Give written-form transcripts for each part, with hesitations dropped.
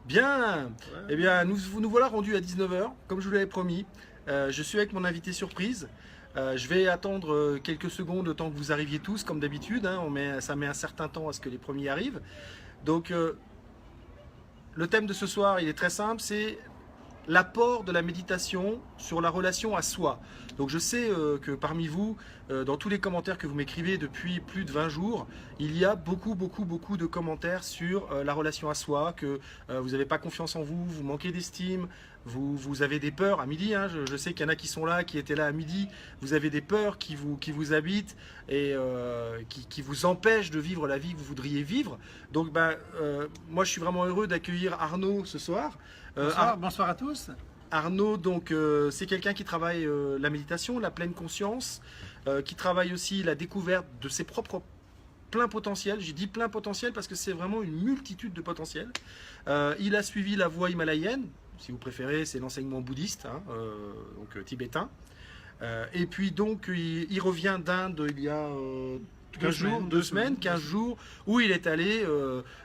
Bien. Ouais. Eh bien, nous voilà rendus à 19 heures, comme je vous l'avais promis. Je suis avec mon invité surprise. Je vais attendre quelques secondes le temps que vous arriviez tous, comme d'habitude. Hein. Ça met un certain temps à ce que les premiers arrivent. Donc, le thème de ce soir, il est très simple, c'est l'apport de la méditation sur la relation à soi. Donc je sais que parmi vous, dans tous les commentaires que vous m'écrivez depuis plus de 20 jours, il y a beaucoup de commentaires sur la relation à soi, que vous n'avez pas confiance en vous, vous manquez d'estime, vous avez des peurs à midi, hein, je sais qu'il y en a qui sont là, qui étaient là à midi, vous avez des peurs qui vous habitent et qui vous empêchent de vivre la vie que vous voudriez vivre. Donc moi je suis vraiment heureux d'accueillir Arnaud ce soir. Bonsoir à tous. Arnaud, donc, c'est quelqu'un qui travaille la méditation, la pleine conscience, qui travaille aussi la découverte de ses propres pleins potentiels. J'ai dit plein potentiel parce que c'est vraiment une multitude de potentiels. Il a suivi la voie himalayenne, si vous préférez, c'est l'enseignement bouddhiste, hein, donc tibétain. Et puis donc, il revient d'Inde il y a 15 jours, 2 semaines, 15 jours, où il est allé,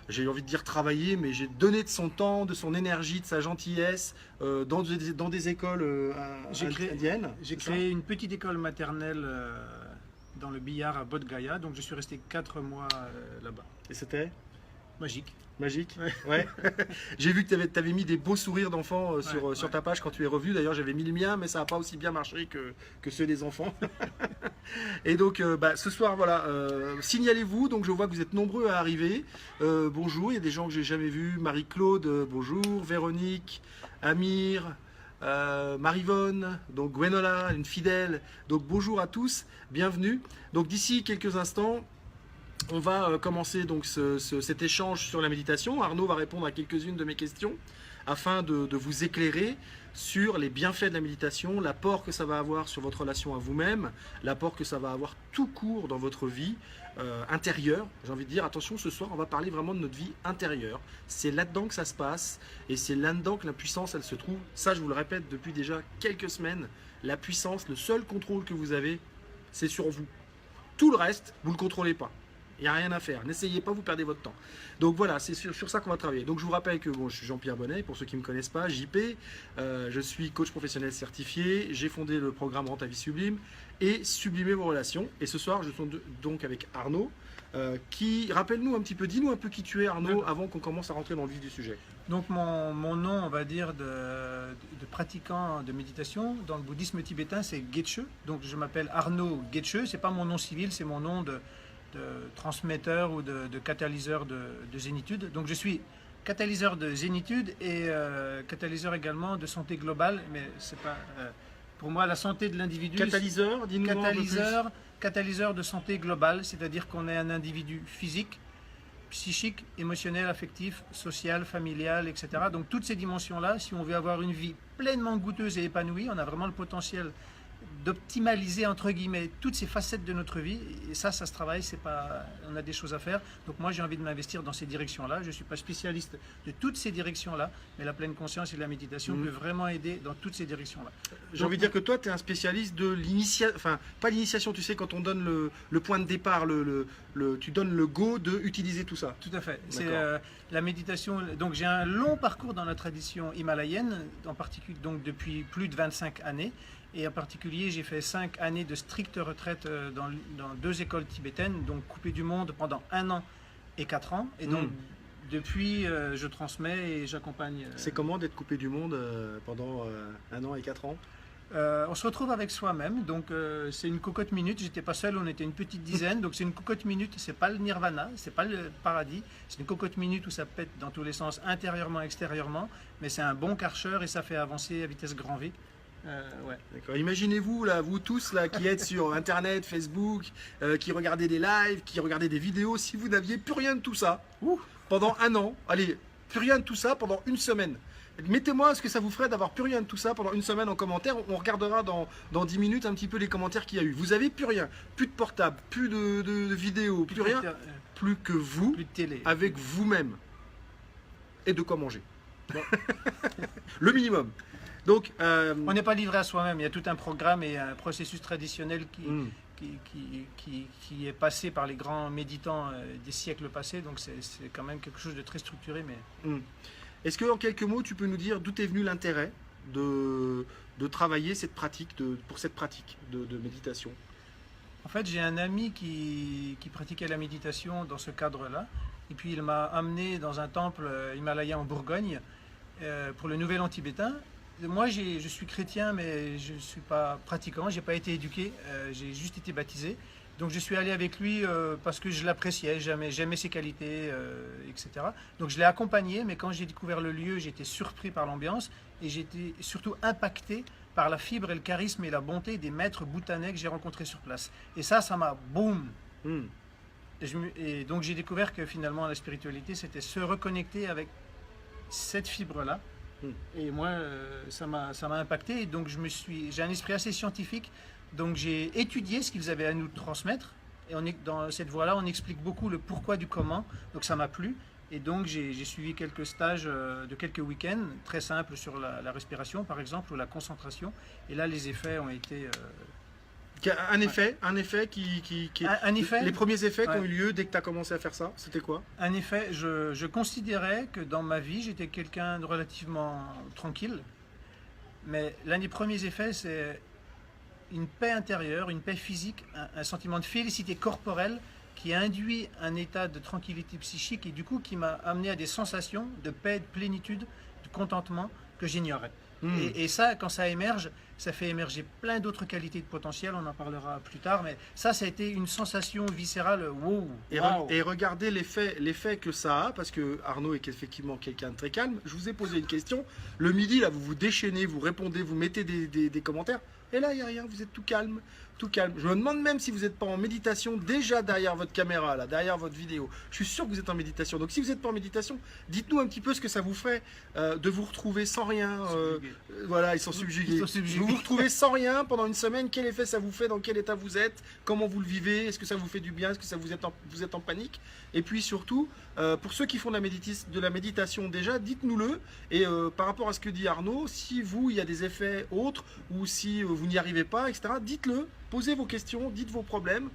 j'ai envie de dire travailler, mais j'ai donné de son temps, de son énergie, de sa gentillesse, dans des écoles indiennes. J'ai créé une petite école maternelle dans le Bihar à Bodh Gaya, donc je suis resté 4 mois là-bas. Et c'était Magique. magique. Ouais. Ouais. J'ai vu que tu avais mis des beaux sourires d'enfants sur ta page quand tu es revenu. D'ailleurs, j'avais mis le mien, mais ça n'a pas aussi bien marché que ceux des enfants. Et donc, ce soir, voilà, signalez-vous. Donc, je vois que vous êtes nombreux à arriver. Bonjour, il y a des gens que j'ai jamais vus. Marie-Claude, bonjour. Véronique, Amir, Marivonne, donc Gwenola, une fidèle. Donc, bonjour à tous, bienvenue. Donc, d'ici quelques instants, on va commencer donc cet échange sur la méditation. Arnaud va répondre à quelques-unes de mes questions afin de vous éclairer sur les bienfaits de la méditation, l'apport que ça va avoir sur votre relation à vous-même, l'apport que ça va avoir tout court dans votre vie intérieure. J'ai envie de dire, attention, ce soir, on va parler vraiment de notre vie intérieure. C'est là-dedans que ça se passe et c'est là-dedans que la puissance, elle se trouve. Ça, je vous le répète depuis déjà quelques semaines. La puissance, le seul contrôle que vous avez, c'est sur vous. Tout le reste, vous ne le contrôlez pas. Il n'y a rien à faire. N'essayez pas, vous perdez votre temps. Donc voilà, c'est sur ça qu'on va travailler. Donc je vous rappelle que je suis Jean-Pierre Bonnet, pour ceux qui ne me connaissent pas, JP. Je suis coach professionnel certifié. J'ai fondé le programme Rends ta vie sublime et Sublimer vos relations. Et ce soir, je suis donc avec Arnaud, qui, rappelle-nous un petit peu, dis-nous un peu qui tu es Arnaud, avant qu'on commence à rentrer dans le vif du sujet. Donc mon nom, on va dire, de pratiquant de méditation dans le bouddhisme tibétain, c'est Getche. Donc je m'appelle Arnaud Getche. C'est pas mon nom civil, c'est mon nom de transmetteur ou de catalyseur de zénitude. Donc je suis catalyseur de zénitude et catalyseur également de santé globale, mais c'est pas pour moi la santé de l'individu. Catalyseur, dis-nous un peu plus. Catalyseur de santé globale, c'est-à-dire qu'on est un individu physique, psychique, émotionnel, affectif, social, familial, etc. Donc toutes ces dimensions-là, si on veut avoir une vie pleinement goûteuse et épanouie, on a vraiment le potentiel d'optimaliser entre guillemets toutes ces facettes de notre vie, et ça se travaille, c'est pas, on a des choses à faire. Donc moi j'ai envie de m'investir dans ces directions-là. Je suis pas spécialiste de toutes ces directions-là, mais la pleine conscience et la méditation peut vraiment aider dans toutes ces directions-là. J'ai envie de dire que toi tu es un spécialiste de l'initiation, enfin pas l'initiation, tu sais, quand on donne le point de départ, tu donnes le go de utiliser tout ça. Tout à fait, c'est la méditation. Donc j'ai un long parcours dans la tradition himalayenne, en particulier donc depuis plus de 25 années. Et en particulier, j'ai fait 5 années de stricte retraite dans 2 écoles tibétaines, donc coupé du monde pendant 1 an et 4 ans. Et donc, depuis, je transmets et j'accompagne. C'est comment d'être coupé du monde pendant 1 an et 4 ans? On se retrouve avec soi-même, donc c'est une cocotte minute. J'étais pas seul, on était une petite dizaine, donc c'est une cocotte minute. C'est pas le nirvana, c'est pas le paradis, c'est une cocotte minute où ça pète dans tous les sens, intérieurement, extérieurement, mais c'est un bon karcher et ça fait avancer à vitesse grand V. Ouais. D'accord. Imaginez-vous là, vous tous là qui êtes sur Internet, Facebook, qui regardez des lives, qui regardez des vidéos, si vous n'aviez plus rien de tout ça pendant 1 an, allez, plus rien de tout ça pendant 1 semaine. Mettez-moi ce que ça vous ferait d'avoir plus rien de tout ça pendant 1 semaine en commentaire. On regardera dans 10 minutes un petit peu les commentaires qu'il y a eu. Vous avez plus rien, plus de portable, plus de vidéos, plus rien, plus que vous, plus de télé, avec vous-même et de quoi manger. Bon. Le minimum. Donc, on n'est pas livré à soi-même, il y a tout un programme et un processus traditionnel qui est passé par les grands méditants des siècles passés, donc c'est quand même quelque chose de très structuré. Mais... Est-ce que en quelques mots, tu peux nous dire d'où est venu l'intérêt de travailler cette pratique, pour cette pratique de méditation? En fait, j'ai un ami qui pratiquait la méditation dans ce cadre-là. Et puis, il m'a amené dans un temple himalayen en Bourgogne pour le Nouvel An tibétain. Moi, je suis chrétien, mais je ne suis pas pratiquant. Je n'ai pas été éduqué. J'ai juste été baptisé. Donc, je suis allé avec lui parce que je l'appréciais. J'aimais ses qualités, etc. Donc, je l'ai accompagné. Mais quand j'ai découvert le lieu, j'ai été surpris par l'ambiance. Et j'ai été surtout impacté par la fibre et le charisme et la bonté des maîtres bhoutanais que j'ai rencontrés sur place. Et ça m'a boum. Et donc j'ai découvert que finalement la spiritualité, c'était se reconnecter avec cette fibre-là. Et moi, ça m'a impacté. Et donc j'ai un esprit assez scientifique. Donc j'ai étudié ce qu'ils avaient à nous transmettre. Et dans cette voie-là, on explique beaucoup le pourquoi du comment. Donc ça m'a plu. Et donc j'ai suivi quelques stages de quelques week-ends, très simples sur la respiration par exemple, ou la concentration. Et là, les effets ont été... Un effet effet. Les premiers effets qui ont eu lieu dès que tu as commencé à faire ça, c'était quoi? Un effet, je considérais que dans ma vie, j'étais quelqu'un de relativement tranquille. Mais l'un des premiers effets, c'est une paix intérieure, une paix physique, un sentiment de félicité corporelle qui induit un état de tranquillité psychique et du coup qui m'a amené à des sensations de paix, de plénitude, de contentement que j'ignorais. Et ça, quand ça émerge, ça fait émerger plein d'autres qualités de potentiel, on en parlera plus tard, mais ça a été une sensation viscérale, wow, Et regardez l'effet que ça a, parce que Arnaud est effectivement quelqu'un de très calme. Je vous ai posé une question, le midi, là, vous vous déchaînez, vous répondez, vous mettez des commentaires, et là, il n'y a rien, vous êtes tout calme, tout calme. Je me demande même si vous n'êtes pas en méditation déjà derrière votre caméra, là, derrière votre vidéo. Je suis sûr que vous êtes en méditation. Donc si vous n'êtes pas en méditation, dites-nous un petit peu ce que ça vous fait de vous retrouver sans rien. Voilà, ils sont subjugués. Vous vous retrouvez sans rien pendant une semaine. Quel effet ça vous fait? Dans quel état vous êtes? Comment vous le vivez? Est-ce que ça vous fait du bien? Est-ce que ça vous êtes en panique? Et puis surtout, pour ceux qui font de la méditation déjà, dites-nous-le. Et par rapport à ce que dit Arnaud, si il y a des effets autres ou si vous n'y arrivez pas, etc., dites-le. Posez vos questions, dites vos problèmes,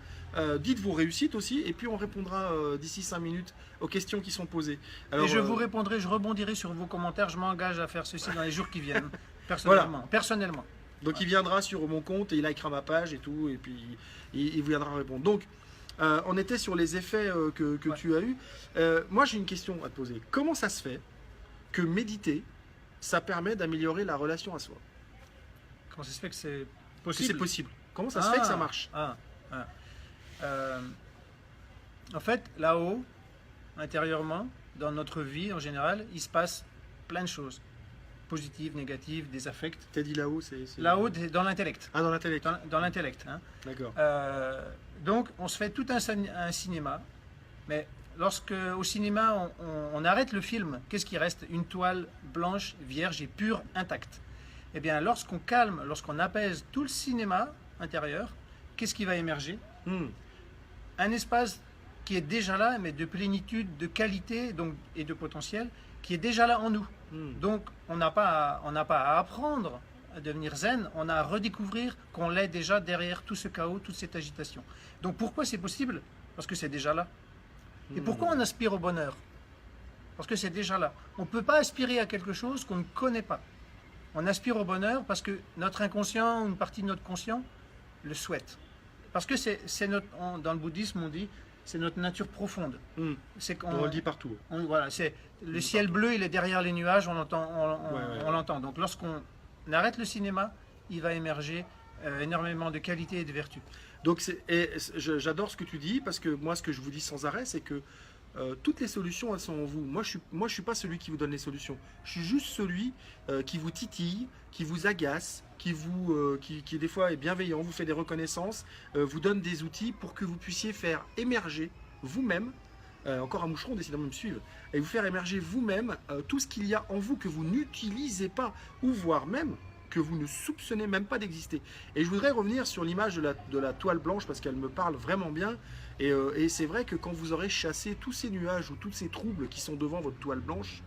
dites vos réussites aussi, et puis on répondra d'ici 5 minutes aux questions qui sont posées. Alors, et je vous répondrai, je rebondirai sur vos commentaires, je m'engage à faire ceci dans les jours qui viennent, personnellement. Voilà. Personnellement. Donc il viendra sur mon compte et il likera ma page et tout, et puis il viendra répondre. Donc on était sur les effets que tu as eus. Moi j'ai une question à te poser. Comment ça se fait que méditer, ça permet d'améliorer la relation à soi? Comment ça se fait que c'est Que possible? c'est possible. Comment ça se fait que ça marche? En fait, là-haut, intérieurement, dans notre vie en général, il se passe plein de choses. Positives, négatives, des affects. T'as dit là-haut, c'est... Là-haut, dans l'intellect. Ah, dans l'intellect. Dans l'intellect. Hein. D'accord. Donc, on se fait tout un cinéma. Mais lorsque, au cinéma, on arrête le film, qu'est-ce qui reste? Une toile blanche, vierge et pure, intacte. Eh bien, lorsqu'on calme, lorsqu'on apaise tout le cinéma intérieur, qu'est-ce qui va émerger? Un espace qui est déjà là, mais de plénitude, de qualité et de potentiel, qui est déjà là en nous. Donc, on n'a pas à apprendre à devenir zen, on a à redécouvrir qu'on l'est déjà derrière tout ce chaos, toute cette agitation. Donc, pourquoi c'est possible? Parce que c'est déjà là. Et pourquoi on aspire au bonheur? Parce que c'est déjà là. On ne peut pas aspirer à quelque chose qu'on ne connaît pas. On aspire au bonheur parce que notre inconscient, une partie de notre conscient, le souhaite. Parce que dans le bouddhisme, on dit, c'est notre nature profonde. On le dit partout. Voilà, c'est le ciel bleu, il est derrière les nuages, on l'entend. Donc lorsqu'on arrête le cinéma, il va émerger énormément de qualités et de vertus. Donc j'adore ce que tu dis, parce que moi, ce que je vous dis sans arrêt, c'est que toutes les solutions, elles sont en vous. Moi, je suis pas celui qui vous donne les solutions. Je suis juste celui qui vous titille, qui vous agace, qui des fois est bienveillant, vous fait des reconnaissances, vous donne des outils pour que vous puissiez faire émerger vous-même, encore un moucheron, décidément de me suivre, et vous faire émerger vous-même tout ce qu'il y a en vous que vous n'utilisez pas, ou voire même que vous ne soupçonnez même pas d'exister. Et je voudrais revenir sur l'image de la toile blanche, parce qu'elle me parle vraiment bien. Et c'est vrai que quand vous aurez chassé tous ces nuages ou tous ces troubles qui sont devant votre toile blanche,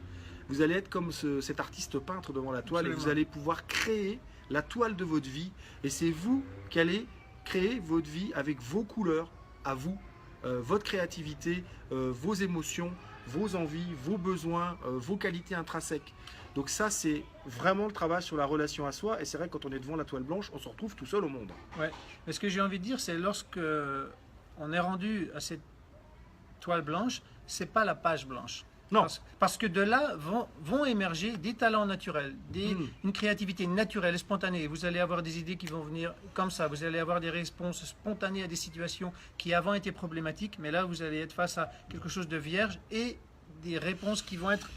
vous allez être comme cet artiste peintre devant la toile. Absolument. Et vous allez pouvoir créer la toile de votre vie. Et c'est vous qui allez créer votre vie avec vos couleurs à vous, votre créativité, vos émotions, vos envies, vos besoins, vos qualités intrinsèques. Donc ça, c'est vraiment le travail sur la relation à soi. Et c'est vrai que quand on est devant la toile blanche, on se retrouve tout seul au monde. Ouais. Mais ce que j'ai envie de dire, c'est lorsque on est rendu à cette toile blanche, c'est pas la page blanche. Non. Parce que de là vont émerger des talents naturels, une créativité naturelle, spontanée. Vous allez avoir des idées qui vont venir comme ça. Vous allez avoir des réponses spontanées à des situations qui avant étaient problématiques. Mais là, vous allez être face à quelque chose de vierge et des réponses qui vont être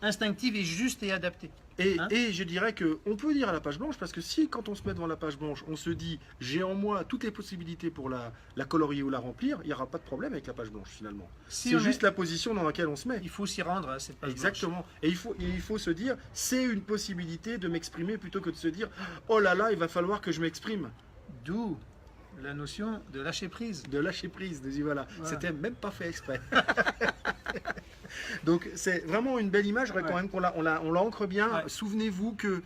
instinctives et justes et adaptées. Et je dirais qu'on peut dire à la page blanche, parce que si quand on se met devant la page blanche, on se dit j'ai en moi toutes les possibilités pour la colorier ou la remplir, il n'y aura pas de problème avec la page blanche finalement. C'est juste la position dans laquelle on se met. Il faut s'y rendre à cette page Exactement. blanche. Et il faut se dire c'est une possibilité de m'exprimer plutôt que de se dire oh là là, il va falloir que je m'exprime. D'où la notion de lâcher prise. De lâcher prise, de dire voilà. C'était même pas fait exprès. Donc c'est vraiment une belle image, quand même qu'on l'ancre bien. Ouais. Souvenez-vous que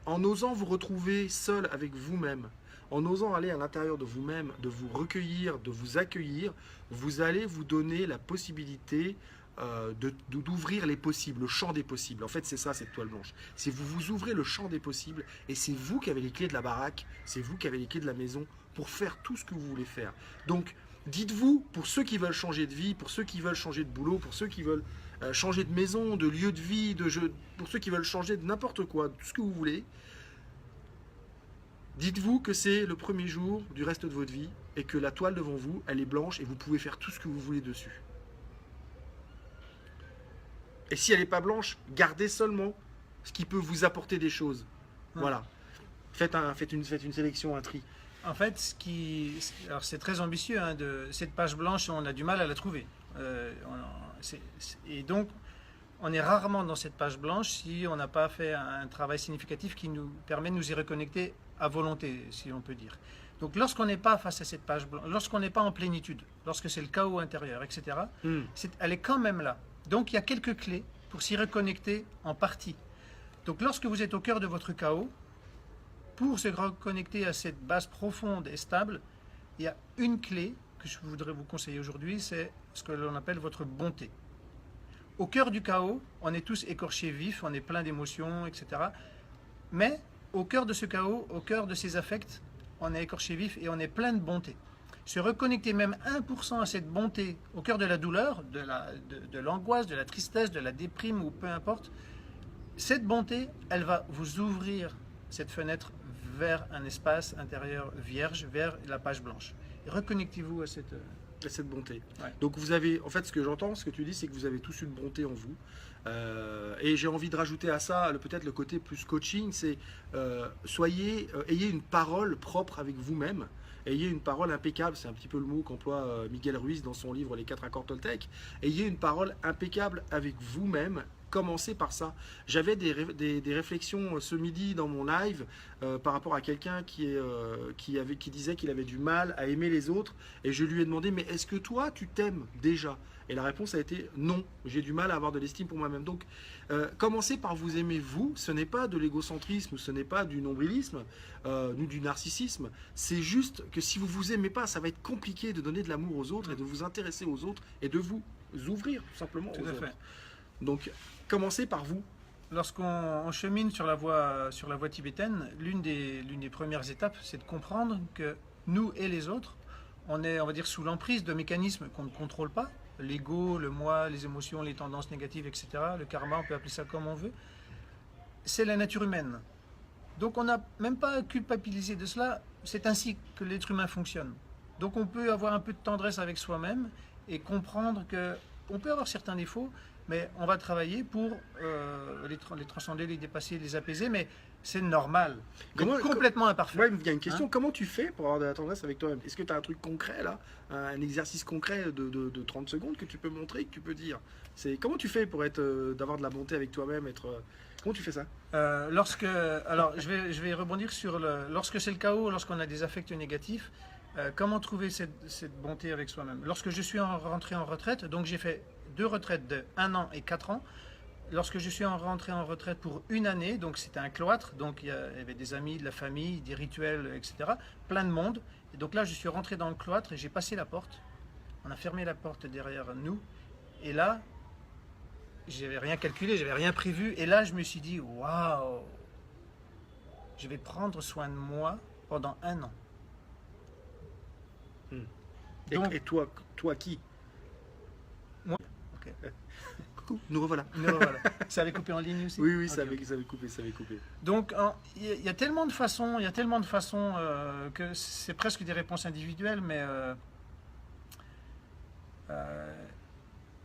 en osant vous retrouver seul avec vous-même, en osant aller à l'intérieur de vous-même, de vous recueillir, de vous accueillir, vous allez vous donner la possibilité d'ouvrir les possibles, le champ des possibles. En fait, c'est ça cette toile blanche. C'est vous ouvrez le champ des possibles et c'est vous qui avez les clés de la baraque, c'est vous qui avez les clés de la maison pour faire tout ce que vous voulez faire. Donc, dites-vous, pour ceux qui veulent changer de vie, pour ceux qui veulent changer de boulot, pour ceux qui veulent changer de maison, de lieu de vie, pour ceux qui veulent changer de n'importe quoi, tout ce que vous voulez, dites-vous que c'est le premier jour du reste de votre vie et que la toile devant vous, elle est blanche et vous pouvez faire tout ce que vous voulez dessus. Et si elle n'est pas blanche, gardez seulement ce qui peut vous apporter des choses. Voilà. Faites une sélection, un tri. En fait, alors c'est très ambitieux, cette page blanche, on a du mal à la trouver. Et donc, on est rarement dans cette page blanche si on n'a pas fait un travail significatif qui nous permet de nous y reconnecter à volonté, si on peut dire. Donc, lorsqu'on n'est pas face à cette page blanche, lorsqu'on n'est pas en plénitude, lorsque c'est le chaos intérieur, etc., elle est quand même là. Donc, il y a quelques clés pour s'y reconnecter en partie. Donc, lorsque vous êtes au cœur de votre chaos, pour se reconnecter à cette base profonde et stable, il y a une clé que je voudrais vous conseiller aujourd'hui, c'est ce que l'on appelle votre bonté. Au cœur du chaos, on est tous écorchés vifs, on est plein d'émotions, etc. Mais au cœur de ce chaos, au cœur de ces affects, on est écorché vif et on est plein de bonté. Se reconnecter même 1% à cette bonté, au cœur de la douleur, de l'angoisse, de la tristesse, de la déprime ou peu importe, cette bonté, elle va vous ouvrir cette fenêtre vers un espace intérieur vierge, vers la page blanche. Reconnectez-vous à cette bonté. Ouais. Donc vous avez, en fait, ce que j'entends, ce que tu dis, c'est que vous avez tous une bonté en vous. Et j'ai envie de rajouter à ça peut-être le côté plus coaching, c'est ayez une parole propre avec vous-même. Ayez une parole impeccable, c'est un petit peu le mot qu'emploie Miguel Ruiz dans son livre Les 4 accords Toltec. Ayez une parole impeccable avec vous-même. Commencez par ça. J'avais des réflexions ce midi dans mon live par rapport à quelqu'un qui disait qu'il avait du mal à aimer les autres. Et je lui ai demandé, mais est-ce que toi, tu t'aimes déjà? Et la réponse a été non, j'ai du mal à avoir de l'estime pour moi-même. Donc, commencez par vous aimer vous. Ce n'est pas de l'égocentrisme, ce n'est pas du nombrilisme, ni du narcissisme. C'est juste que si vous vous aimez pas, ça va être compliqué de donner de l'amour aux autres et de vous intéresser aux autres et de vous ouvrir tout simplement aux autres. Donc, commencez par vous. Lorsqu'on chemine sur la voie tibétaine, l'une des premières étapes, c'est de comprendre que nous et les autres, on est, on va dire, sous l'emprise de mécanismes qu'on ne contrôle pas. L'ego, le moi, les émotions, les tendances négatives, etc. Le karma, on peut appeler ça comme on veut. C'est la nature humaine. Donc on n'a même pas à culpabiliser de cela. C'est ainsi que l'être humain fonctionne. Donc on peut avoir un peu de tendresse avec soi-même et comprendre qu'on peut avoir certains défauts, mais on va travailler pour les transcender, les dépasser, les apaiser, mais c'est normal. Complètement imparfait. Ouais, il y a une question, comment tu fais pour avoir de la tendresse avec toi-même? Est-ce que tu as un truc concret là, un exercice concret de 30 secondes que tu peux montrer, que tu peux dire? Comment tu fais pour d'avoir de la bonté avec toi-même, comment tu fais ça? Alors, je vais rebondir sur lorsque c'est le chaos, lorsqu'on a des affects négatifs, comment trouver cette bonté avec soi-même? Lorsque je suis rentré en retraite, donc j'ai fait 2 retraites de 1 an et 4 ans. Lorsque je suis rentré en retraite pour 1 année, donc c'était un cloître, donc il y avait des amis, de la famille, des rituels, etc. Plein de monde. Et donc là, je suis rentré dans le cloître et j'ai passé la porte. On a fermé la porte derrière nous. Et là, j'avais rien calculé, j'avais rien prévu. Et là, je me suis dit, waouh, je vais prendre soin de moi pendant 1 an. Donc, Et toi qui? moi, ok. Coucou, nous revoilà. Non, voilà. Ça avait coupé en ligne aussi? Oui, Ok, ça ok. avait coupé, ça avait coupé. Donc, il y a tellement de façons, que c'est presque des réponses individuelles, mais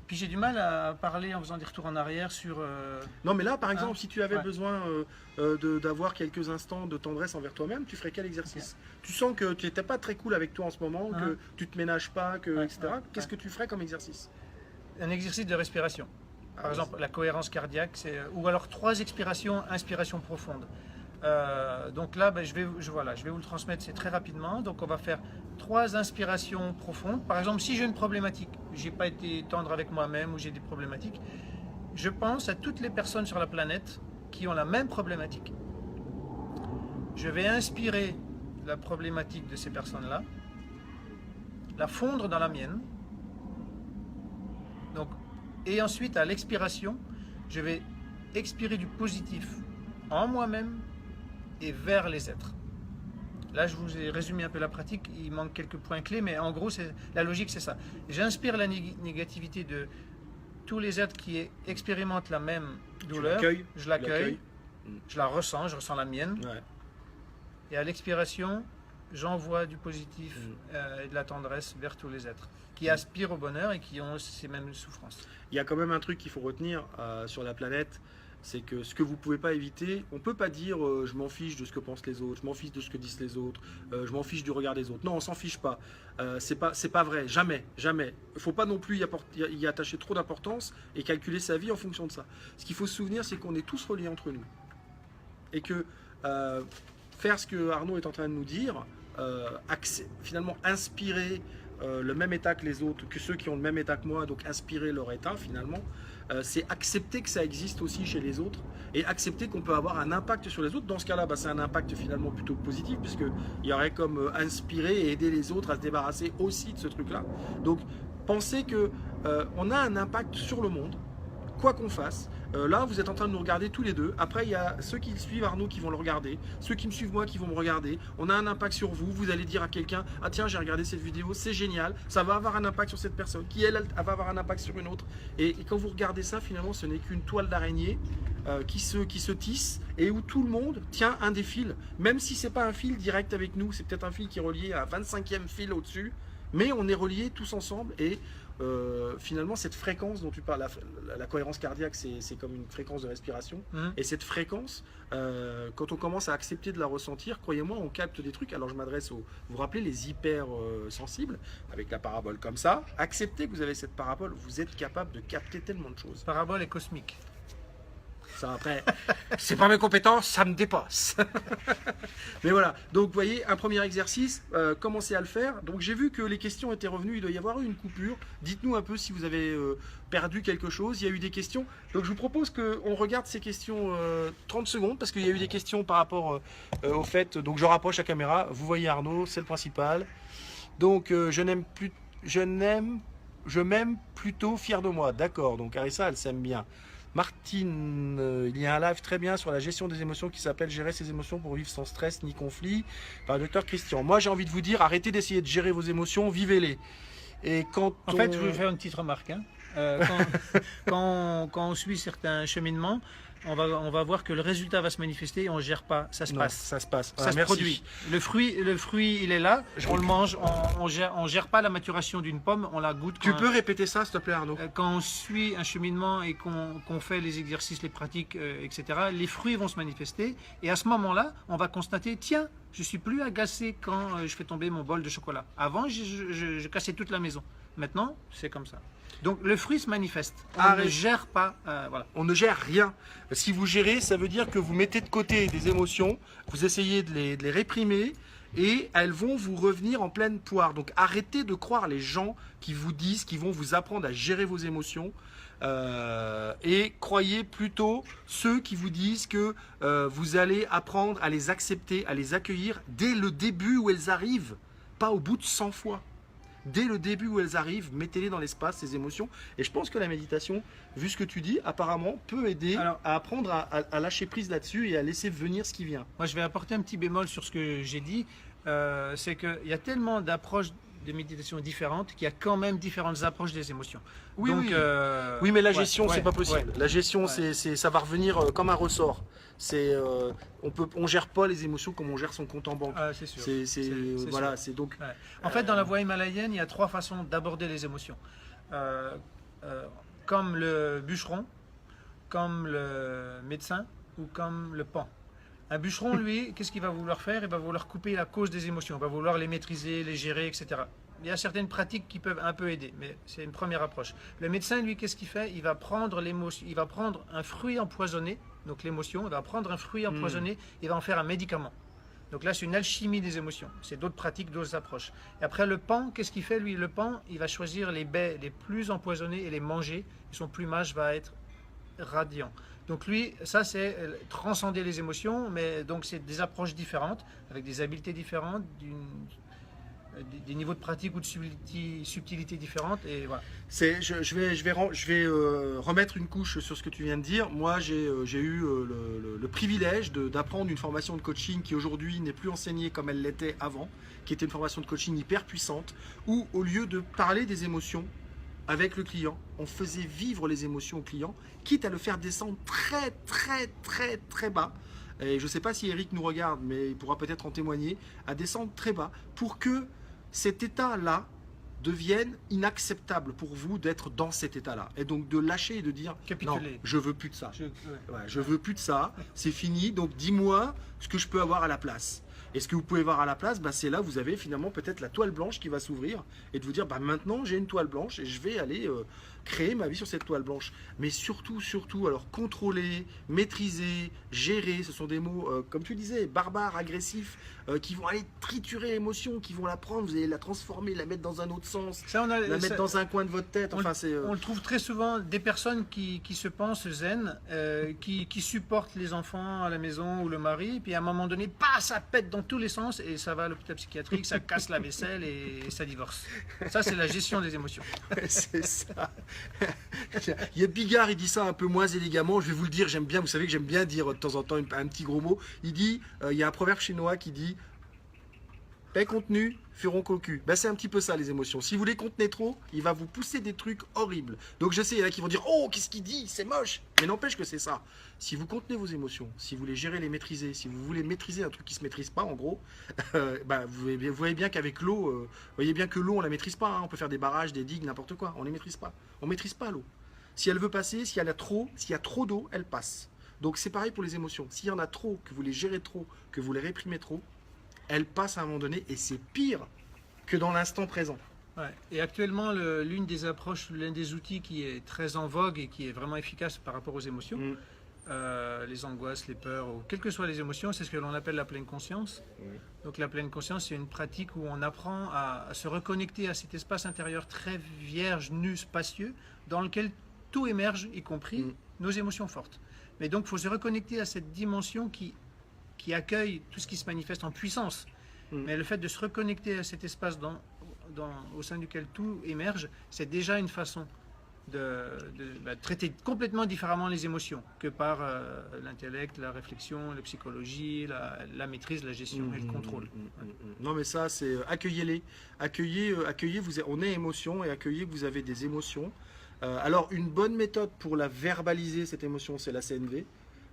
puis j'ai du mal à parler en faisant des retours en arrière sur. Non, mais là, par exemple, si tu avais Ouais. besoin d'avoir quelques instants de tendresse envers toi-même, tu ferais quel exercice? Tu sens que tu n'étais pas très cool avec toi en ce moment, Hein. que tu te ménages pas, etc. Ouais, Qu'est-ce ouais. que tu ferais comme exercice? Un exercice de respiration. Par exemple, la cohérence cardiaque, ou alors 3 expirations, inspiration profonde. Donc là, ben, je vais vous le transmettre, c'est très rapidement. Donc on va faire 3 inspirations profondes. Par exemple, si j'ai une problématique, j'ai pas été tendre avec moi-même ou j'ai des problématiques, je pense à toutes les personnes sur la planète qui ont la même problématique. Je vais inspirer la problématique de ces personnes-là, la fondre dans la mienne. Donc, et ensuite, à l'expiration, je vais expirer du positif en moi-même et vers les êtres. Là, je vous ai résumé un peu la pratique, il manque quelques points clés, mais en gros, la logique, c'est ça. J'inspire la négativité de tous les êtres qui expérimentent la même douleur. Je l'accueille, je la ressens, je ressens la mienne. Ouais. Et à l'expiration, j'envoie du positif et de la tendresse vers tous les êtres qui aspirent au bonheur et qui ont ces mêmes souffrances. Il y a quand même un truc qu'il faut retenir sur la planète, c'est que ce que vous ne pouvez pas éviter, on ne peut pas dire je m'en fiche de ce que pensent les autres, je m'en fiche de ce que disent les autres, je m'en fiche du regard des autres. Non, on s'en fiche pas. C'est pas vrai, jamais, jamais. Il ne faut pas non plus y attacher trop d'importance et calculer sa vie en fonction de ça. Ce qu'il faut se souvenir, c'est qu'on est tous reliés entre nous. Et que faire ce que Arnaud est en train de nous dire, finalement inspirer le même état que les autres, que ceux qui ont le même état que moi, donc inspirer leur état finalement, c'est accepter que ça existe aussi chez les autres et accepter qu'on peut avoir un impact sur les autres. Dans ce cas-là, c'est un impact finalement plutôt positif puisqu'il y aurait comme inspirer et aider les autres à se débarrasser aussi de ce truc-là. Donc pensez que on a un impact sur le monde, quoi qu'on fasse. Là, vous êtes en train de nous regarder tous les deux. Après, il y a ceux qui suivent Arnaud qui vont le regarder, ceux qui me suivent moi qui vont me regarder. On a un impact sur vous. Vous allez dire à quelqu'un, ah tiens, j'ai regardé cette vidéo, c'est génial. Ça va avoir un impact sur cette personne, qui elle va avoir un impact sur une autre. Et quand vous regardez ça, finalement, ce n'est qu'une toile d'araignée qui se tisse et où tout le monde tient un des fils. Même si c'est pas un fil direct avec nous, c'est peut-être un fil qui est relié à un 25e fil au-dessus. Mais on est reliés tous ensemble et finalement cette fréquence dont tu parles, la cohérence cardiaque, c'est comme une fréquence de respiration. Et cette fréquence, quand on commence à accepter de la ressentir, croyez-moi, on capte des trucs. Alors je m'adresse vous vous rappelez les hyper sensibles, avec la parabole comme ça, acceptez que vous avez cette parabole, vous êtes capable de capter tellement de choses. Parabole et cosmique. Ça après, c'est pas mes compétences, ça me dépasse. Mais voilà, donc vous voyez, un premier exercice, commencez à le faire. Donc j'ai vu que les questions étaient revenues, il doit y avoir eu une coupure. Dites-nous un peu si vous avez perdu quelque chose, il y a eu des questions. Donc je vous propose qu'on regarde ces questions 30 secondes, parce qu'il y a eu des questions par rapport au fait. Donc je rapproche la caméra, vous voyez Arnaud, c'est le principal. Donc je m'aime plutôt fier de moi. D'accord, donc Arissa, elle s'aime bien. Martine, il y a un live très bien sur la gestion des émotions qui s'appelle Gérer ses émotions pour vivre sans stress ni conflit par le docteur Christian. Moi, j'ai envie de vous dire, arrêtez d'essayer de gérer vos émotions, vivez-les. Et quand En fait, je veux faire une petite remarque. Quand on suit certains cheminements, on va voir que le résultat va se manifester et on ne gère pas, ça se passe. Ça se passe. Ça se produit. Le fruit, il est là, on le mange, on gère pas la maturation d'une pomme, on la goûte. Tu peux répéter ça, s'il te plaît, Arnaud? Quand on suit un cheminement et qu'on fait les exercices, les pratiques, etc., les fruits vont se manifester. Et à ce moment-là, on va constater, tiens, je suis plus agacé quand je fais tomber mon bol de chocolat. Avant, je cassais toute la maison. Maintenant, c'est comme ça. Donc le fruit se manifeste. On ne gère pas. Voilà. On ne gère rien. Si vous gérez, ça veut dire que vous mettez de côté des émotions, vous essayez de les réprimer et elles vont vous revenir en pleine poire. Donc arrêtez de croire les gens qui vous disent qu'ils vont vous apprendre à gérer vos émotions. Et croyez plutôt ceux qui vous disent que vous allez apprendre à les accepter, à les accueillir dès le début où elles arrivent, pas au bout de 100 fois. dès le début où elles arrivent, mettez-les dans l'espace, ces émotions. Et je pense que la méditation, vu ce que tu dis, apparemment peut aider à apprendre à lâcher prise là-dessus et à laisser venir ce qui vient. Moi, je vais apporter un petit bémol sur ce que j'ai dit. C'est qu'il y a tellement d'approches de méditation différentes qu'il y a quand même différentes approches des émotions. Oui, donc, oui. Oui, mais la gestion, c'est pas possible. La gestion, ça va revenir comme un ressort. On gère pas les émotions comme on gère son compte en banque. Ah, c'est sûr. Voilà, c'est donc. En fait, dans la voie himalayenne, il y a 3 façons d'aborder les émotions. Comme le bûcheron, comme le médecin ou comme le pan. Un bûcheron, lui, qu'est-ce qu'il va vouloir faire? Il va vouloir couper la cause des émotions, il va vouloir les maîtriser, les gérer, etc. Il y a certaines pratiques qui peuvent un peu aider, mais c'est une première approche. Le médecin, lui, qu'est-ce qu'il fait? Il va prendre l'émotion, il va prendre un fruit empoisonné, donc l'émotion, il va prendre un fruit empoisonné, il va en faire un médicament. Donc là, c'est une alchimie des émotions. C'est d'autres pratiques, d'autres approches. Et après, le pan, qu'est-ce qu'il fait, lui? Le pan, il va choisir les baies les plus empoisonnées et les manger, et son plumage va être radiant. Donc lui, ça c'est transcender les émotions, mais donc c'est des approches différentes, avec des habiletés différentes, des niveaux de pratique ou de subtilité différentes, et voilà. Je vais remettre une couche sur ce que tu viens de dire. Moi, j'ai eu le privilège d'apprendre une formation de coaching qui aujourd'hui n'est plus enseignée comme elle l'était avant, qui était une formation de coaching hyper puissante, où au lieu de parler des émotions avec le client, on faisait vivre les émotions au client, quitte à le faire descendre très très très très bas. Et je ne sais pas si Eric nous regarde, mais il pourra peut-être en témoigner, à descendre très bas pour que cet état-là devienne inacceptable pour vous d'être dans cet état-là. Et donc de lâcher et de dire non, je veux plus de ça. Je veux plus de ça, c'est fini, donc dis-moi ce que je peux avoir à la place. Et ce que vous pouvez voir à la place, c'est là où vous avez finalement peut-être la toile blanche qui va s'ouvrir et de vous dire maintenant j'ai une toile blanche et je vais aller créer ma vie sur cette toile blanche. Mais surtout, alors contrôler, maîtriser, gérer, ce sont des mots, comme tu disais, barbares, agressifs, qui vont aller triturer l'émotion, qui vont la prendre, vous allez la transformer, la mettre dans un autre sens, la mettre dans un coin de votre tête. Enfin, on le trouve très souvent, des personnes qui se pensent zen, qui supportent les enfants à la maison ou le mari, puis à un moment donné, ça pète dans tous les sens et ça va à l'hôpital psychiatrique, ça casse la vaisselle et ça divorce. Ça, c'est la gestion des émotions. C'est ça. Il y a Bigard, il dit ça un peu moins élégamment. Je vais vous le dire, j'aime bien, vous savez que j'aime bien dire de temps en temps un petit gros mot. Il dit, il y a un proverbe chinois qui dit paix contenue, furon cocu. C'est un petit peu ça les émotions. Si vous les contenez trop, il va vous pousser des trucs horribles. Donc je sais, il y en a qui vont dire oh, qu'est-ce qu'il dit, c'est moche. Mais n'empêche que c'est ça. Si vous contenez vos émotions, si vous les gérez, les maîtrisez, si vous voulez maîtriser un truc qui ne se maîtrise pas, en gros, vous voyez bien qu'avec l'eau, vous voyez bien que l'eau, on ne la maîtrise pas. Hein. On peut faire des barrages, des digues, n'importe quoi. On ne les maîtrise pas. On ne maîtrise pas l'eau. Si elle veut passer, s'il y a trop d'eau, elle passe. Donc c'est pareil pour les émotions. S'il y en a trop, que vous les gérez trop, que vous les réprimez trop, elles passent à un moment donné et c'est pire que dans l'instant présent. Ouais. Et actuellement, l'une des approches, l'un des outils qui est très en vogue et qui est vraiment efficace par rapport aux émotions, les angoisses, les peurs, ou quelles que soient les émotions, c'est ce que l'on appelle la pleine conscience. Donc la pleine conscience, c'est une pratique où on apprend à se reconnecter à cet espace intérieur très vierge, nu, spacieux, dans lequel tout émerge, y compris nos émotions fortes. Mais donc, il faut se reconnecter à cette dimension qui accueille tout ce qui se manifeste en puissance. Mais le fait de se reconnecter à cet espace au sein duquel tout émerge, c'est déjà une façon de traiter complètement différemment les émotions que par l'intellect, la réflexion, la psychologie, la maîtrise, la gestion et le contrôle. Non mais ça, c'est accueillez-les. Accueillez, on est émotion et accueillez que vous avez des émotions. Alors une bonne méthode pour la verbaliser, cette émotion, c'est la CNV.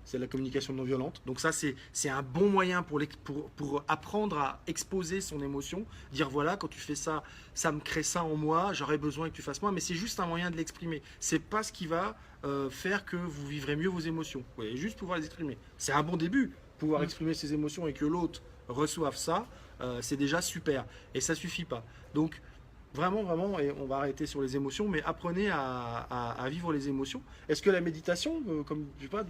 C'est la communication non violente. Donc ça, c'est un bon moyen pour apprendre à exposer son émotion. Dire voilà, quand tu fais ça, ça me crée ça en moi, j'aurais besoin que tu fasses moi. Mais c'est juste un moyen de l'exprimer. C'est pas ce qui va faire que vous vivrez mieux vos émotions. Vous voyez, juste pouvoir les exprimer. C'est un bon début, pouvoir exprimer ses émotions et que l'autre reçoive ça, c'est déjà super. Et ça suffit pas. Donc vraiment, et on va arrêter sur les émotions, mais apprenez à vivre les émotions. Est-ce que la méditation, comme je sais pas,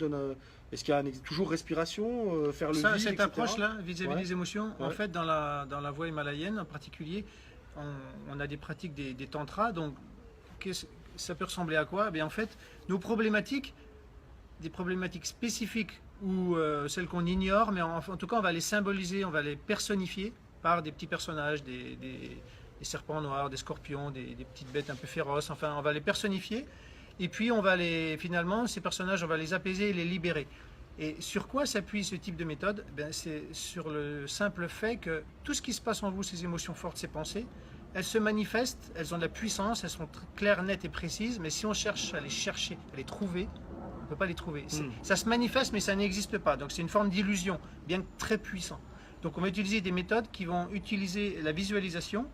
est-ce qu'il y a toujours respiration, faire le vide, cette etc. approche-là, vis-à-vis des émotions, en fait, dans la voie himalayenne en particulier, on a des pratiques des tantras, donc ça peut ressembler à quoi? En fait, nos problématiques, des problématiques spécifiques ou celles qu'on ignore, mais en tout cas, on va les symboliser, on va les personnifier par des petits personnages, des des serpents noirs, des scorpions, des petites bêtes un peu féroces. Enfin, on va les personnifier. Et puis, finalement, ces personnages, on va les apaiser et les libérer. Et sur quoi s'appuie ce type de méthode? C'est sur le simple fait que tout ce qui se passe en vous, ces émotions fortes, ces pensées, elles se manifestent, elles ont de la puissance, elles sont claires, nettes et précises, mais si on cherche, à les trouver, on ne peut pas les trouver. Ça se manifeste, mais ça n'existe pas. Donc c'est une forme d'illusion, bien que très puissant. Donc on va utiliser des méthodes qui vont utiliser la visualisation,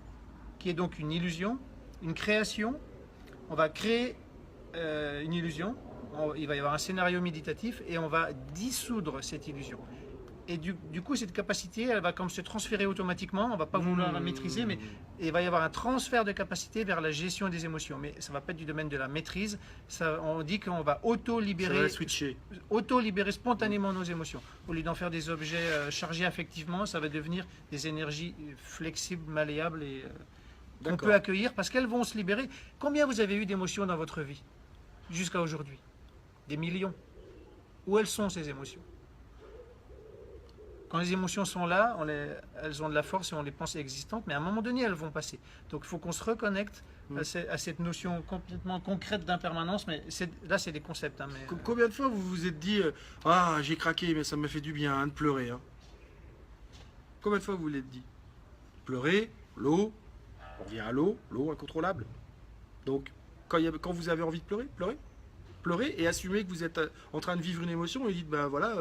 qui est donc une illusion, une création. On va créer une illusion, il va y avoir un scénario méditatif et on va dissoudre cette illusion. Et du coup, cette capacité, elle va comme se transférer automatiquement. On ne va pas vouloir la maîtriser, mais il va y avoir un transfert de capacité vers la gestion des émotions. Mais ça ne va pas être du domaine de la maîtrise. On dit qu'on va auto-libérer spontanément nos émotions. Au lieu d'en faire des objets chargés affectivement, ça va devenir des énergies flexibles, malléables et qu'on peut accueillir parce qu'elles vont se libérer. Combien vous avez eu d'émotions dans votre vie jusqu'à aujourd'hui? Des millions. Où elles sont ces émotions? Quand les émotions sont là, elles ont de la force et on les pense existantes, mais à un moment donné, elles vont passer. Donc il faut qu'on se reconnecte à cette notion complètement concrète d'impermanence, mais là, c'est des concepts. Mais, combien de fois vous vous êtes dit « Ah, j'ai craqué, mais ça me fait du bien de pleurer hein. ». Combien de fois vous l'êtes dit? Pleurer, l'eau, on revient à l'eau incontrôlable. Donc, quand vous avez envie de pleurer, pleurez et assumez que vous êtes en train de vivre une émotion et dites ben voilà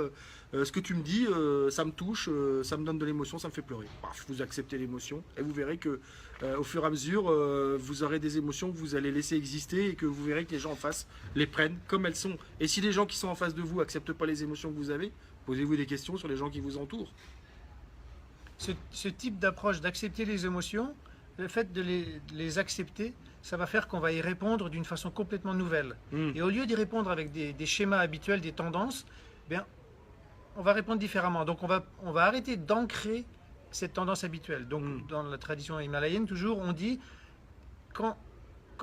ce que tu me dis ça me touche, ça me donne de l'émotion, ça me fait pleurer. Paf, vous acceptez l'émotion et vous verrez que au fur et à mesure vous aurez des émotions que vous allez laisser exister et que vous verrez que les gens en face les prennent comme elles sont. Et si les gens qui sont en face de vous acceptent pas les émotions que vous avez, posez-vous des questions sur les gens qui vous entourent. Ce type d'approche d'accepter les émotions, le fait de les accepter, ça va faire qu'on va y répondre d'une façon complètement nouvelle. Et au lieu d'y répondre avec des schémas habituels, des tendances, bien, on va répondre différemment. Donc on va arrêter d'ancrer cette tendance habituelle. Donc dans la tradition himalayenne, toujours, on dit quand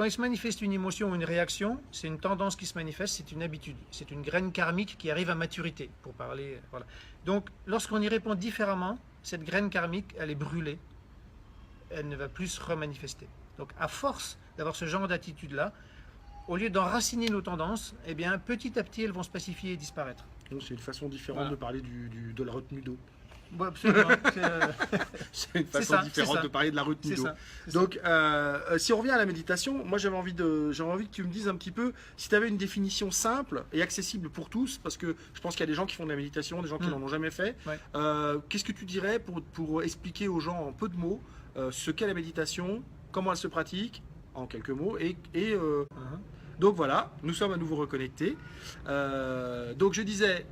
il se manifeste une émotion ou une réaction, c'est une tendance qui se manifeste, c'est une habitude. C'est une graine karmique qui arrive à maturité, pour parler. Voilà. Donc lorsqu'on y répond différemment, cette graine karmique, elle est brûlée. Elle ne va plus se remanifester. Donc à force d'avoir ce genre d'attitude-là, au lieu d'enraciner nos tendances, eh bien, petit à petit, elles vont se pacifier et disparaître. C'est une façon différente de parler de la retenue d'eau. Bon, absolument. C'est une façon différente de parler de la retenue d'eau. Donc, si on revient à la méditation, moi j'avais envie que tu me dises un petit peu si tu avais une définition simple et accessible pour tous, parce que je pense qu'il y a des gens qui font de la méditation, des gens qui n'en ont jamais fait. Ouais. Qu'est-ce que tu dirais pour expliquer aux gens en peu de mots ce qu'est la méditation, comment elle se pratique, en quelques mots, donc voilà, nous sommes à nouveau reconnectés. Donc je disais,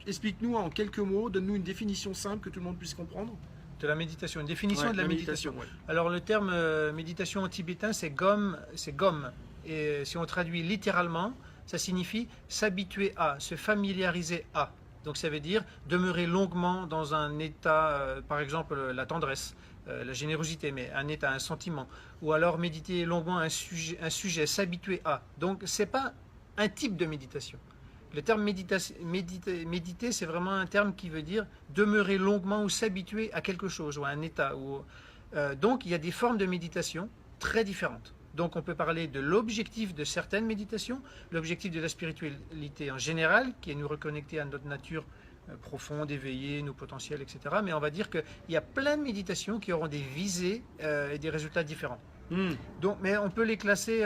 explique-nous en quelques mots, donne-nous une définition simple que tout le monde puisse comprendre. De la méditation, une définition de la méditation. Ouais. Alors le terme méditation en tibétain, c'est gom. Et si on traduit littéralement, ça signifie s'habituer à, se familiariser à. Donc ça veut dire demeurer longuement dans un état, par exemple la tendresse, la générosité, mais un état, un sentiment, ou alors méditer longuement un sujet, s'habituer à. Donc c'est pas un type de méditation. Le terme méditer, c'est vraiment un terme qui veut dire demeurer longuement ou s'habituer à quelque chose ou à un état. Donc il y a des formes de méditation très différentes. Donc on peut parler de l'objectif de certaines méditations, l'objectif de la spiritualité en général, qui est nous reconnecter à notre nature profonde, éveillée, nos potentiels, etc. Mais on va dire qu'il y a plein de méditations qui auront des visées et des résultats différents. Donc, mais on peut les classer,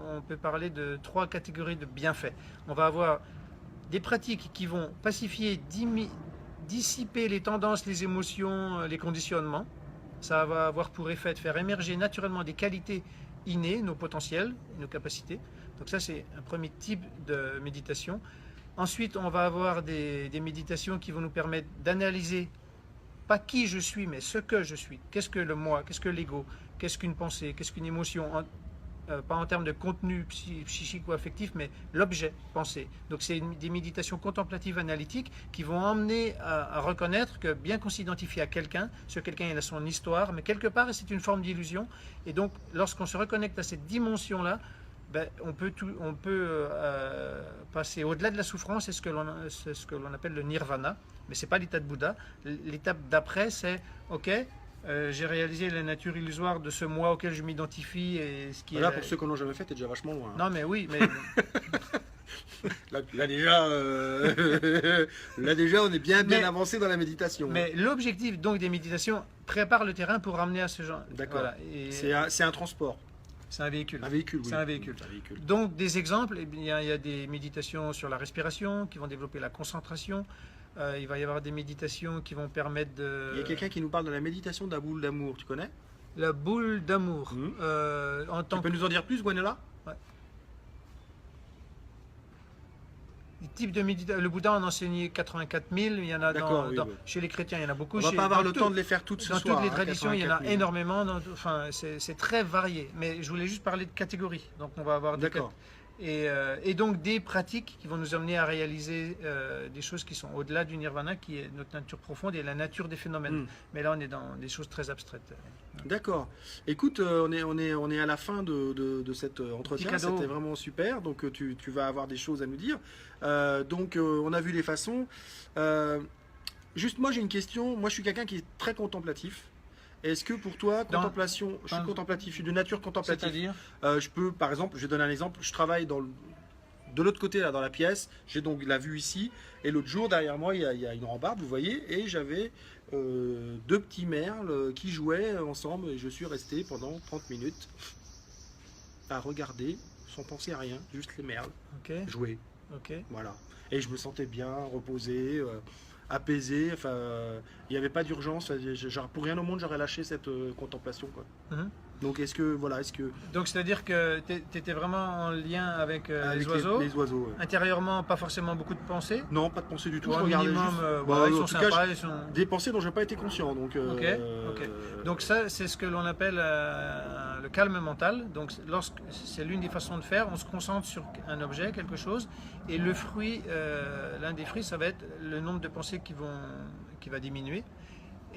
on peut parler de 3 catégories de bienfaits. On va avoir des pratiques qui vont pacifier, dissiper les tendances, les émotions, les conditionnements. Ça va avoir pour effet de faire émerger naturellement des qualités innées, nos potentiels, nos capacités. Donc ça, c'est un premier type de méditation. Ensuite, on va avoir des méditations qui vont nous permettre d'analyser pas qui je suis, mais ce que je suis. Qu'est-ce que le moi? Qu'est-ce que l'ego? Qu'est-ce qu'une pensée? Qu'est-ce qu'une émotion? Pas en termes de contenu psychique ou affectif, mais l'objet, pensée. Donc c'est des méditations contemplatives analytiques qui vont emmener à reconnaître que bien qu'on s'identifie à quelqu'un, ce quelqu'un il a son histoire, mais quelque part c'est une forme d'illusion. Et donc lorsqu'on se reconnecte à cette dimension-là, ben, on peut passer au-delà de la souffrance, c'est ce que l'on appelle le nirvana, mais ce n'est pas l'état de Bouddha. L'étape d'après, c'est ok, J'ai réalisé la nature illusoire de ce moi auquel je m'identifie et ce qui Là, est. pour ceux qui n'ont jamais fait, t'es déjà vachement loin. Non, mais oui, mais Là, déjà, là déjà, on est bien Mais- avancé dans la méditation. mais l'objectif donc des méditations prépare le terrain pour ramener à ce genre. D'accord. Voilà, et C'est un transport, c'est un véhicule. un véhicule. Oui. C'est un véhicule. Un véhicule. Donc des exemples, eh bien, il y a des méditations sur la respiration qui vont développer la concentration. Il va y avoir des méditations qui vont permettre de. Il y a quelqu'un qui nous parle de la méditation de la boule d'amour, tu connais? La boule d'amour. Mhm. En Tu tant peux que nous en dire plus, Gwenella? type de méditation, le Bouddha en a enseigné 84 000. Il y en a D'accord, oui, oui. chez les chrétiens, il y en a beaucoup. On va Chez- pas avoir dans le tout- temps de les faire toutes ce Dans soir. toutes les hein, traditions, il y en a 84 000. énormément. Enfin, c'est très varié. Mais je voulais juste parler de catégories. Donc, on va avoir des D'accord. et donc des pratiques qui vont nous amener à réaliser des choses qui sont au-delà du nirvana, qui est notre nature profonde et la nature des phénomènes. Mm. Mais là, on est dans des choses très abstraites. D'accord. Écoute, on est à la fin de cet entretien. Petit cadeau. C'était vraiment super. Donc, tu vas avoir des choses à nous dire. Donc, on a vu les façons. Juste, moi, j'ai une question. Moi, je suis quelqu'un qui est très contemplatif. Est-ce que pour toi, contemplation, je suis dans- contemplatif, je suis de nature contemplative. C'est-à-dire Je peux, par exemple, je vais donner un exemple. Je travaille de l'autre côté, là, dans la pièce. J'ai donc la vue ici. Et l'autre jour, derrière moi, il y a une rambarde, vous voyez. Et j'avais deux petits merles qui jouaient ensemble. Et je suis resté pendant 30 minutes à regarder, sans penser à rien, juste les merles Ok, jouer. ok. Voilà. Et je me sentais bien, reposé, apaisé. Enfin, il n'y avait pas d'urgence. Genre, pour rien au monde, j'aurais lâché cette contemplation, quoi. Mhm. Donc, est-ce que Donc, c'est-à dire que tu étais vraiment en lien avec, avec les oiseaux. les oiseaux, ouais. Intérieurement, pas forcément beaucoup de pensées. Non, pas de pensée du tout. Ou Je un regardais minimum, juste. voilà, ils en sont tout cas, sympas. Ils sont... des pensées dont je n'ai pas été conscient. Donc, ok. Donc ça, c'est ce que l'on appelle le calme mental. Donc c'est l'une des façons de faire. On se concentre sur un objet, quelque chose, et le fruit, l'un des fruits, ça va être le nombre de pensées qui va diminuer.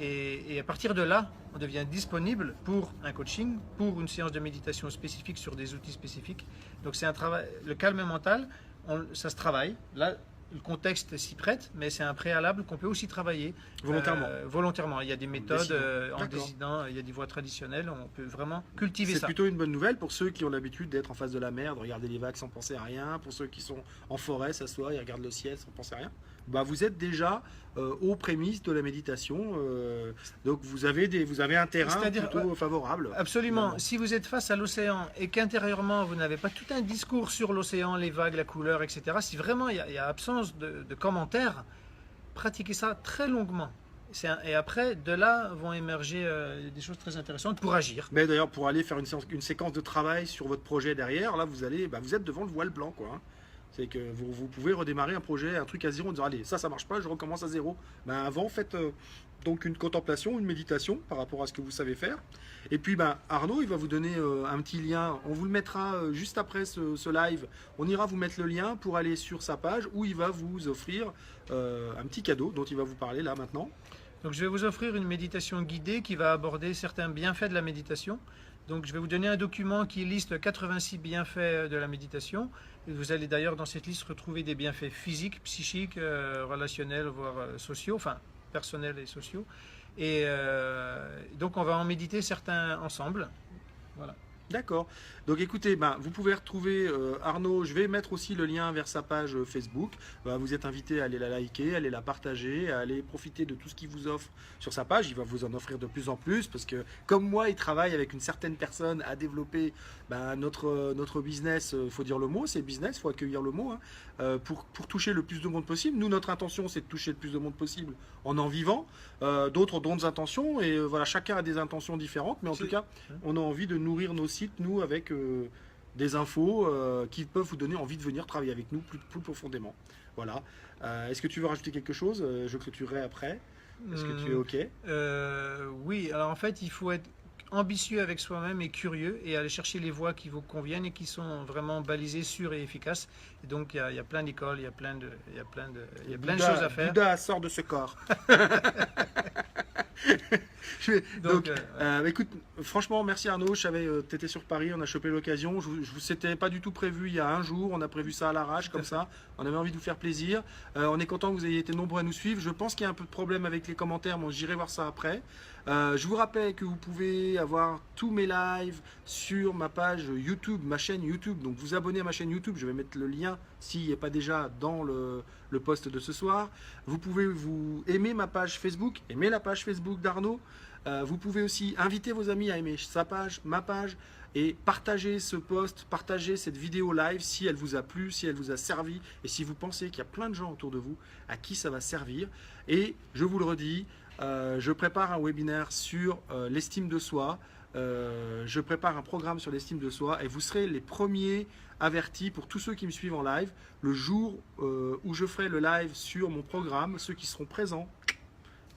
Et à partir de là, on devient disponible pour un coaching, pour une séance de méditation spécifique sur des outils spécifiques. Donc c'est un travail. Le calme mental, ça se travaille. Là, le contexte s'y prête, mais c'est un préalable qu'on peut aussi travailler volontairement. volontairement. Il y a des méthodes décidant. en D'accord. décidant, il y a des voies traditionnelles, on peut vraiment cultiver C'est ça. plutôt une bonne nouvelle pour ceux qui ont l'habitude d'être en face de la mer, de regarder les vagues sans penser à rien. Pour ceux qui sont en forêt, s'assoient et regardent le ciel sans penser à rien. Bah, vous êtes déjà aux prémices de la méditation. Donc vous avez un terrain C'est-à-dire, plutôt favorable. Absolument. finalement. Si vous êtes face à l'océan et qu'intérieurement vous n'avez pas tout un discours sur l'océan, les vagues, la couleur, etc., si vraiment il y a absence de commentaires, pratiquez ça très longuement. Et après, de là vont émerger des choses très intéressantes pour agir. Mais d'ailleurs, pour aller faire une séquence de travail sur votre projet derrière, là vous êtes devant le voile blanc, quoi. Hein. C'est que vous pouvez redémarrer un projet, un truc à zéro en disant allez, ça marche pas, je recommence à zéro. Ben, avant, faites donc une contemplation, une méditation par rapport à ce que vous savez faire. Et puis Arnaud, il va vous donner un petit lien. On vous le mettra juste après ce live. On ira vous mettre le lien pour aller sur sa page où il va vous offrir un petit cadeau dont il va vous parler là maintenant. Donc je vais vous offrir une méditation guidée qui va aborder certains bienfaits de la méditation. Donc je vais vous donner un document qui liste 86 bienfaits de la méditation. Et vous allez d'ailleurs dans cette liste retrouver des bienfaits physiques, psychiques, relationnels, voire sociaux, enfin personnels et sociaux. Et donc on va en méditer certains ensemble. Voilà. D'accord. Donc écoutez, vous pouvez retrouver Arnaud. Je vais mettre aussi le lien vers sa page Facebook. Vous êtes invité à aller la liker, à aller la partager, à aller profiter de tout ce qu'il vous offre sur sa page. Il va vous en offrir de plus en plus parce que comme moi, il travaille avec une certaine personne à développer notre business. Il faut dire le mot, c'est business, il faut accueillir le mot. Hein, pour toucher le plus de monde possible. Nous, notre intention, c'est de toucher le plus de monde possible en vivant. D'autres ont d'autres intentions et voilà, chacun a des intentions différentes. Mais en tout cas, on a envie de nourrir nos sites, nous, avec des infos qui peuvent vous donner envie de venir travailler avec nous plus profondément. Voilà. Est-ce que tu veux rajouter quelque chose? Je clôturerai après. Est-ce que tu es OK? Oui, alors en fait, il faut être ambitieux avec soi-même et curieux et aller chercher les voies qui vous conviennent et qui sont vraiment balisées, sûres et efficaces. Et donc, il y a plein d'écoles, il y a plein de choses à faire. Bouddha sort de ce corps. Donc, écoute, franchement, merci Arnaud. Je savais, tu étais sur Paris, on a chopé l'occasion. C'était pas du tout prévu il y a un jour. On a prévu ça à l'arrache, comme ça. On avait envie de vous faire plaisir. On est content que vous ayez été nombreux à nous suivre. Je pense qu'il y a un peu de problème avec les commentaires, mais j'irai voir ça après. Je vous rappelle que vous pouvez avoir tous mes lives sur ma page YouTube, ma chaîne YouTube. Donc, vous abonnez à ma chaîne YouTube. Je vais mettre le lien s'il n'est pas déjà dans le post de ce soir. Vous pouvez vous aimer ma page Facebook, aimer la page Facebook d'Arnaud. Vous pouvez aussi inviter vos amis à aimer sa page, ma page, et partager ce post, partager cette vidéo live si elle vous a plu, si elle vous a servi, et si vous pensez qu'il y a plein de gens autour de vous à qui ça va servir. Et je vous le redis, je prépare un webinaire sur l'estime de soi. Je prépare un programme sur l'estime de soi, et vous serez les premiers avertis pour tous ceux qui me suivent en live. Le jour où je ferai le live sur mon programme, ceux qui seront présents,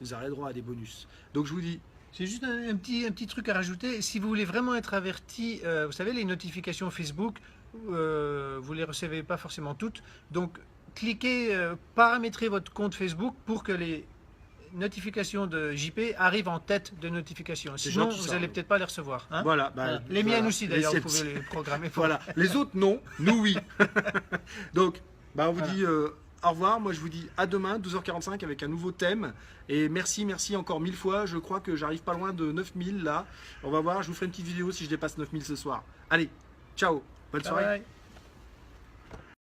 vous aurez droit à des bonus. Donc je vous dis... C'est juste un petit truc à rajouter. Si vous voulez vraiment être averti, vous savez, les notifications Facebook, vous ne les recevez pas forcément toutes. Donc, cliquez, paramétrez votre compte Facebook pour que les notifications de JP arrivent en tête de notification. Sinon, vous n'allez peut-être pas les recevoir. Hein, voilà, voilà. Les miennes aussi, d'ailleurs, vous pouvez les programmer. Voilà. Les autres, non. Nous, oui. Donc, on vous dit... au revoir, moi je vous dis à demain, 12h45 avec un nouveau thème. Et merci encore 1000 fois. Je crois que j'arrive pas loin de 9000 là. On va voir, je vous ferai une petite vidéo si je dépasse 9000 ce soir. Allez, ciao, bonne soirée. Bye.